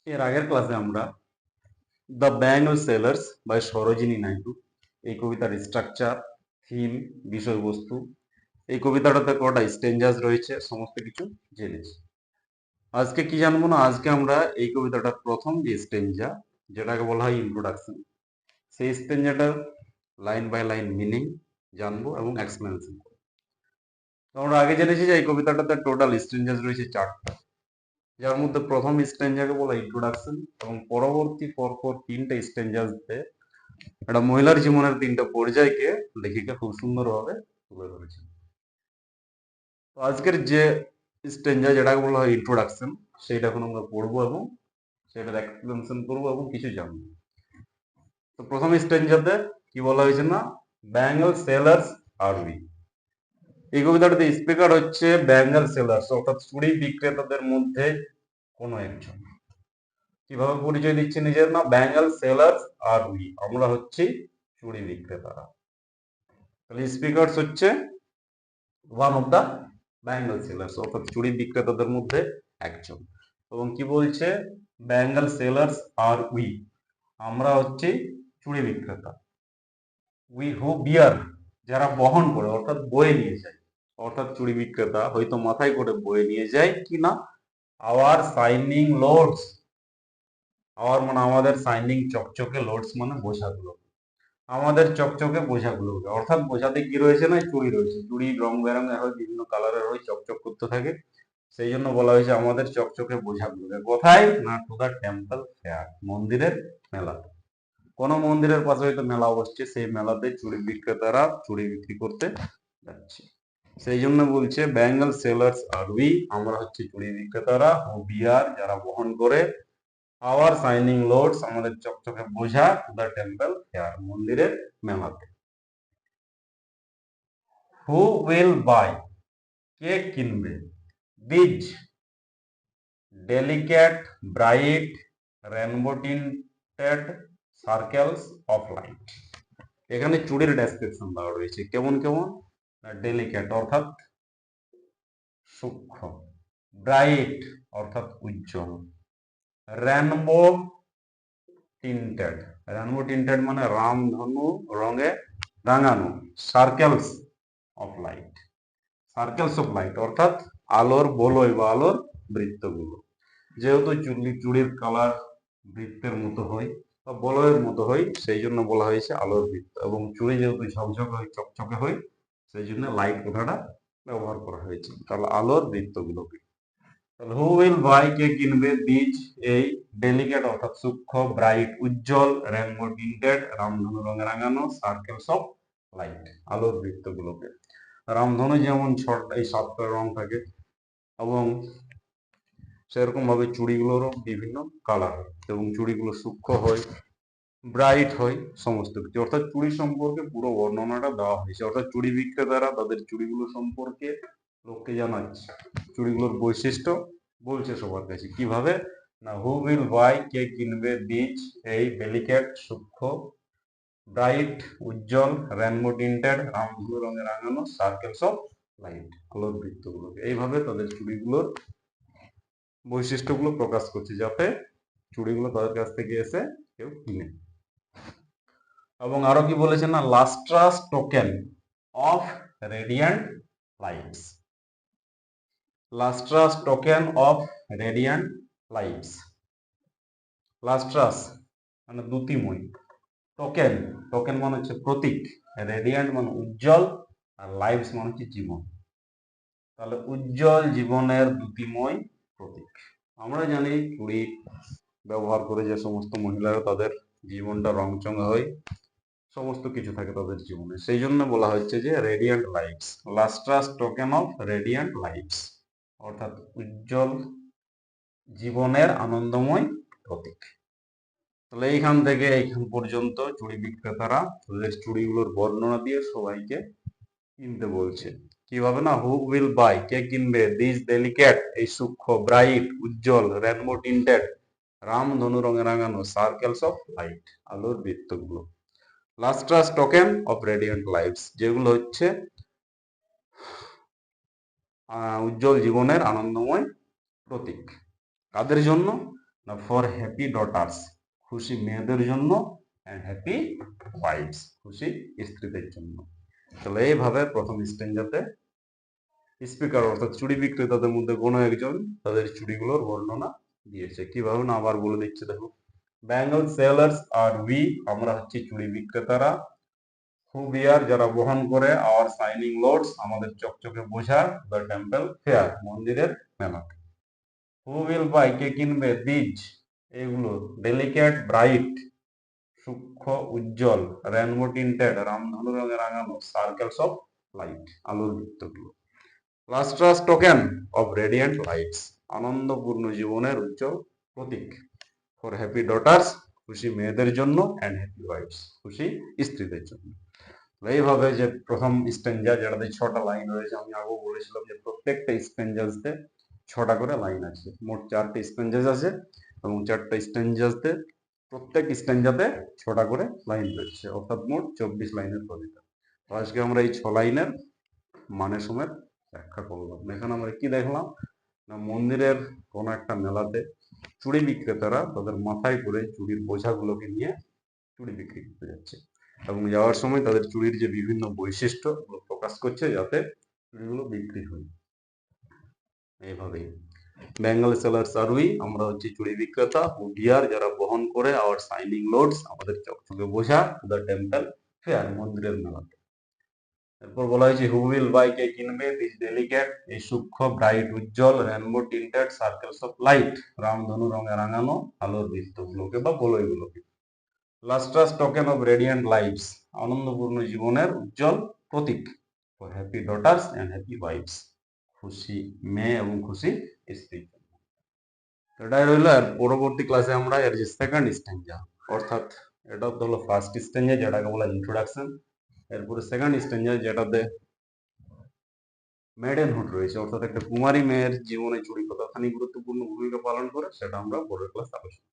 এর আগের ক্লাসে আমরা the bangle sellers by Sarojini Naidu এই কবিতার স্ট্রাকচার, থিম, বিষয়বস্তু, এই কবিতাটাতে কটা স্টেঞ্জাস রয়েছে সমস্ত কিছু জেনেছি। আজকে কি জানবো না, আজকে আমরা এই কবিতাটার প্রথম যে স্টেঞ্জা, যেটাকে বলা হয় ইন্ট্রোডাকশন, সেই স্টেঞ্জাটার লাইন বাই লাইন মিনিং জানবো এবং এক্সপ্লেনেশন করবো। তো আমরা আগে জেনেছি যে এই কবিতাটাতে টোটাল স্টেঞ্জাস রয়েছে 4টা, যার মধ্যে প্রথম স্টেঞ্জাকে বলা ইন্ট্রোডাকশন এবং পরবর্তী পরপর 3টে স্টেঞ্জাসতে একটা মহিলার জীবনের 3টা পর্যায়কে লেখিকা খুব সুন্দরভাবে তুলে ধরেছেন। তো আজকের যে স্টেঞ্জা, যেটাকে বলা হয় ইন্ট্রোডাকশন, সেইটা এখন আমরা পড়বো এবং সেটার এক্সপ্লেনেশন করবো এবং কিছু জানবো। তো প্রথম স্টেঞ্জাতে কি বলা হয়েছে না, বেঙ্গল সেলার্স আর উই। এই কবিতাটাতে স্পিকার হচ্ছে বেঙ্গল সেলার্স, অর্থাৎ চুড়ি বিক্রেতাদের মধ্যে কোনো একজন। কিভাবে পরিচয় দিচ্ছে নিজের, না বেঙ্গল সেলার্স আর উই, আমরা হচ্ছি চুড়ি বিক্রেতারা। তাহলে স্পিকার্স হচ্ছে one of the Bengal sellers, অর্থাৎ চুড়ি বিক্রেতাদের মধ্যে একজন। এবং কি বলছে, বেঙ্গল সেলার্স আর উই, আমরা হচ্ছি চুড়ি বিক্রেতা। উই হু বিয়ার, যারা বহন করে অর্থাৎ বয়ে নিয়ে যায়, অর্থাৎ চুড়ি বিক্রেতা হয়তো মাথায় করে বয়ে নিয়ে যায় কি না, আওয়ার সাইনিং লোডস, আওয়ার মানে আমাদের, সাইনিং চকচকে, লোডস মানে বোঝাগুলো, আমাদের চকচকে বোঝাগুলোকে, অর্থাৎ বোঝাতে কি রয়েছে না, চুড়ি রয়েছে। চুড়ি রং বেরঙের হয়, বিভিন্ন কালারের হয়, চকচক করতে থাকে, সেই জন্য বলা হয়েছে আমাদের চকচকে বোঝাগুলোকে। কোথায় না, টু দা টেম্পল ফেয়ার, মন্দিরের মেলা। কোন মন্দিরের পাশে হয়তো মেলা বসছে, সেই মেলাতে চুড়ি বিক্রেতারা চুড়ি বিক্রি করতে যাচ্ছে। সেই জন্য বলছে বেঙ্গল সেলার্স আর উই, আমরা হচ্ছে চুড়ি বিক্রেতারা, ও বিয়ার, যারা বহন করে, আওয়ার সাইনিং লোডস, আমাদের চকচকে বোঝা, টু দা টেম্পল ফেয়ার, মন্দিরের মেলাতে। হু উইল বাই, কে কিনবে, these delicate bright rainbow tinted circles of light. এখানে চুড়ির ডেসক্রিপশন দেওয়া রয়েছে, কেমন কেমন, ডেলিকেট অর্থাৎ সূক্ষ্ম, ব্রাইট অর্থাৎ উজ্জ্বল, রেনবো টিন্টেড, রেনবো টিন্টেড মানে রামধনু রঙে রাঙানো, circles of light, circles of light অর্থাৎ আলোর বলয় বা আলোর বৃত্তগুলো। যেহেতু চুড়ির কালার বৃত্তের মতো হয় বা বলয়ের মতো হয়, সেই জন্য বলা হয়েছে আলোর বৃত্ত। এবং চুড়ি যেহেতু ঝকঝকে হয়, চকচকে হয়, সেই জন্য লাইট কথাটা ব্যবহার করা হয়েছে, তাহলে আলোর বৃত্তগুলোকে। তাহলে হু উইল বাই, কে কিনবে, দিজ এই, ডেলিকেট অর্থাৎ সূক্ষ্ম, ব্রাইট উজ্জ্বল, রেনবো টিন্টেড রামধনু রঙে রাঙানো, সার্কেলস অফ লাইট আলোর বৃত্তগুলোকে। রামধনু যেমন এই 7টা রং থাকে, এবং সেরকম ভাবে চুড়িগুলোরও বিভিন্ন কালার হয়, এবং চুড়িগুলো সূক্ষ্ম হয়, ব্রাইট হয়, সমস্ত কিছু। অর্থাৎ চুড়ি সম্পর্কে পুরো বর্ণনাটা দেওয়া হয়েছে, অর্থাৎ চুড়ি বিক্রেতারা তাদের চুড়িগুলো সম্পর্কে লোককে জানাচ্ছে, চুড়িগুলোর বৈশিষ্ট্য বলছে সবার কাছে। কিভাবে না, হু উইল বাই, কে কিনবে, দিজ এই, ডেলিকেট সূক্ষ্ম, ব্রাইট উজ্জ্বল, রেনবো টিন্টেড রামধনু রঙে রাঙানো, সার্কেলস অফ লাইট আলোর বৃত্তগুলোকে। এইভাবে তাদের চুড়িগুলোর বৈশিষ্ট্যগুলো প্রকাশ করছে, যাতে চুড়িগুলো তাদের কাছ থেকে এসে কেউ কিনে। এবং আরো কি বলেছে না, lustrous token of radiant lights, lustrous token of radiant lights. Lustrous মানে দ্যুতিময়, টোকেন, টোকেন মানে হচ্ছে প্রতীক, রেডিয়ান্ট মানে উজ্জ্বল, আর লাইটস মানে হচ্ছে জীবন। তাহলে উজ্জ্বল জীবনের দ্যুতিময় প্রতীক। আমরা জানি চুড়ি ব্যবহার করে যে সমস্ত মহিলারা, তাদের জীবনটা রংচঙা হয়, সমস্ত কিছু থাকে তাদের জীবনে, সেই জন্য বলা হচ্ছে যে radiant lights, lustrous token of radiant lights, অর্থাৎ উজ্জ্বল জীবনের আনন্দময় প্রতীক। তাহলে এইখান থেকে এইখান পর্যন্ত চুড়ি বিক্রেতারা তাদের চুড়িগুলোর বর্ণনা দিয়ে সবাইকে কিনতে বলছে। কিভাবে না, হু উইল বাই, কে কিনবে, দিস ডেলিকেট এই সূক্ষ্ম, ব্রাইট উজ্জ্বল, রেনবো টিন্টেড রামধনু রঙে রাঙানো, সার্কেলস অফ লাইট আলোর বৃত্তগুলো, lustrous token of radiant lights যেগুলো হচ্ছে উজ্জ্বল জীবনের আনন্দময় প্রতীক। কাদের জন্য না ফর হ্যাপি ডটার্স, খুশি মেয়েদের জন্য, অ্যান্ড হ্যাপি ওয়াইফস, খুশি স্ত্রীদের জন্য। তাহলে এইভাবে প্রথম স্ট্যান্জাতে স্পিকার অর্থাৎ চুড়ি বিক্রেতাদের মধ্যে কোনো একজন তাদের চুড়িগুলোর বর্ণনা দিয়েছে। কিভাবে না আবার বলে দিচ্ছে দেখো। ব্যাঙ্গল সেলার্স আর উই, আমরা হচ্ছি চুড়ি বিক্রেতারা। হু বিয়ার, যারা বহন করে, আওয়ার শাইনিং লোডস, আমাদের চকচকে বোঝা, দ্য টেম্পল ফেয়ার, মন্দিরের মেলা। হু উইল বাই, কে কিনবে, দিজ, এগুলো, ডেলিকেট ব্রাইট, সূক্ষ্ম উজ্জ্বল, রেনবো টিন্টেড, রামধনু রঙে রাঙানো, সার্কেলস অফ লাইট, আলোর বৃত্তগুলো। Lustrous token of radiant lights, আনন্দপূর্ণ জীবনের উজ্জ্বল প্রতীক। ফর হ্যাপি ডটার্স, খুশি মেয়েদের জন্য, অ্যান্ড হ্যাপি ওয়াইফস, খুশি স্ত্রীদের জন্য। এইভাবে যে প্রথম স্ট্যাঞ্জা, যেটাতে 6টা লাইন রয়েছে, আমি আগেও বলেছিলাম যে প্রত্যেকটা স্ট্যাঞ্জাসতে 6টা করে লাইন আছে। মোট 4টে স্ট্যাঞ্জাস আছে এবং 4টা স্ট্যাঞ্জাসতে প্রত্যেক স্ট্যাঞ্জাতে 6টা করে লাইন রয়েছে, অর্থাৎ মোট 24 লাইনের কবিতা। তো আজকে আমরা এই 6 লাইনের মানে সমেত ব্যাখ্যা করলাম। এখানে আমরা কি দেখলাম না, মন্দিরের কোন একটা মেলাতে চুড়ি বিক্রেতারা তাদের মাথায় করে চুড়ির বোঝাগুলোকে নিয়ে চুড়ি বিক্রি করতে যাচ্ছে এবং যাওয়ার সময় তাদের চুড়ির যে বিভিন্ন বৈশিষ্ট্য প্রকাশ করছে যাতে চুড়িগুলো বিক্রি হয়। এইভাবেই বেঙ্গল সেলার্স আর উই, আমরা হচ্ছে চুড়ি বিক্রেতা। উডিয়ার, যারা বহন করে, আওয়ার শাইনিং লোডস, আমাদের চকচকে বোঝা, দ্য টেম্পল ফেয়ার, মন্দিরের মেলাতে। এরপর বলা হয়েছে হু উইল বাই, কে কিনবে, দিস ডেলিকেট, এই সূক্ষ্ম ব্রাইট উজ্জ্বল, rainbow tinted circles of light, রামধনু রঙে রাঙানো আলোর বৃত্তগুলোকে বা বলয়গুলোকে। Lustrous token of radiant lights, আনন্দপূর্ণ জীবনের উজ্জ্বল প্রতীক। For happy daughters and happy wives, খুশি মেয়ে এবং খুশি স্ত্রী। এটাই রইল। আর পরবর্তী ক্লাসে আমরা এর যে সেকেন্ড স্ট্যাঞ্জা, অর্থাৎ এটা তো হলো ফার্স্ট স্ট্যাঞ্জা যেটাকে বলা ইন্ট্রোডাকশন, এরপরে সেকেন্ড স্ট্যাঞ্জা যেটাতে মেডেনহুড রয়েছে, অর্থাৎ একটা কুমারী মেয়ের জীবনে চুড়ি কতখানি গুরুত্বপূর্ণ ভূমিকা পালন করে সেটা আমরা পরের ক্লাস আলোচনা